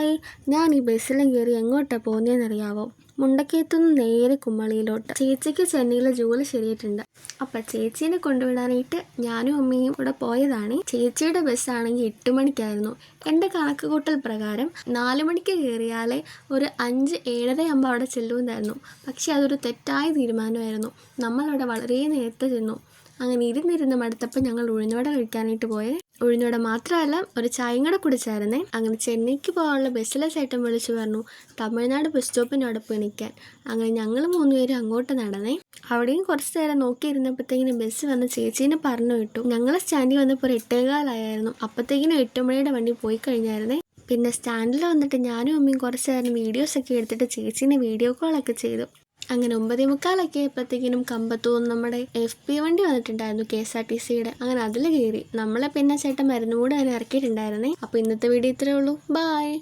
Hi, ഞാൻ ഈ ബസ്സിലും കയറി എങ്ങോട്ടാണ് പോകുന്നതെന്നറിയാവോ? മുണ്ടക്കയത്തുനിന്ന് നേരെ കുമ്മളിയിലോട്ട്. ചേച്ചിക്ക് ചെന്നൈയിലെ ജോലി ശരിയായിട്ടുണ്ട്. അപ്പം ചേച്ചീനെ കൊണ്ടുവിടാനായിട്ട് ഞാനും അമ്മയും ഇവിടെ പോയതാണ്. ചേച്ചിയുടെ ബസ്സാണെങ്കിൽ 8 മണിക്കായിരുന്നു. എൻ്റെ കണക്ക് കൂട്ടൽ പ്രകാരം 4 മണിക്ക് കയറിയാലേ ഒരു 5-7:30 ആകുമ്പോൾ അവിടെ ചെല്ലുമെന്നായിരുന്നു. പക്ഷേ അതൊരു തെറ്റായ തീരുമാനമായിരുന്നു. നമ്മളവിടെ വളരെ നേരത്തെ ചെന്നു. അങ്ങനെ ഇരുന്നിരുന്ന് മടുത്തപ്പോൾ ഞങ്ങൾ ഉഴുന്നുവട കഴിക്കാനായിട്ട് പോയത്. ഉഴുന്നുവട മാത്രമല്ല, ഒരു ചായയും കൂടെ കുടിച്ചായിരുന്നേ. അങ്ങനെ ചെന്നൈക്ക് പോകാനുള്ള ബസ്സിലെ ചേട്ടൻ വിളിച്ചു പറഞ്ഞു തമിഴ്നാട് ബസ് സ്റ്റോപ്പിനോട് പോയി നിൽക്കാൻ. അങ്ങനെ ഞങ്ങൾ 3 പേരും അങ്ങോട്ട് നടന്നേ. അവിടെയും കുറച്ച് നേരം നോക്കിയിരുന്നപ്പോഴത്തേക്കിനും ബസ് വന്ന് ചേച്ചീനെ പറഞ്ഞു വിട്ടു. ഞങ്ങൾ സ്റ്റാൻഡിൽ വന്നപ്പോൾ ഒരു 8:15 അപ്പോഴത്തേക്കിനും 8 മണിയുടെ വണ്ടി പോയി കഴിഞ്ഞായിരുന്നേ. പിന്നെ സ്റ്റാൻഡിൽ വന്നിട്ട് ഞാനും അമ്മയും കുറച്ച് നേരം വീഡിയോസൊക്കെ എടുത്തിട്ട് ചേച്ചീനെ വീഡിയോ കോളൊക്കെ ചെയ്തു. അങ്ങനെ 9:45 ആയപ്പോഴത്തേക്കിനും കമ്പത്തൂന്ന് നമ്മുടെ FP വണ്ടി വന്നിട്ടുണ്ടായിരുന്നു, KSRTCയുടെ. അങ്ങനെ അതിൽ കയറി. നമ്മളെ പിന്നെ ചേട്ടൻ മരുന്ന് കൂടെ അതിന് ഇറക്കിയിട്ടുണ്ടായിരുന്നേ. അപ്പോൾ ഇന്നത്തെ വീഡിയോ ഇത്രയേ ഉള്ളൂ. ബായ്.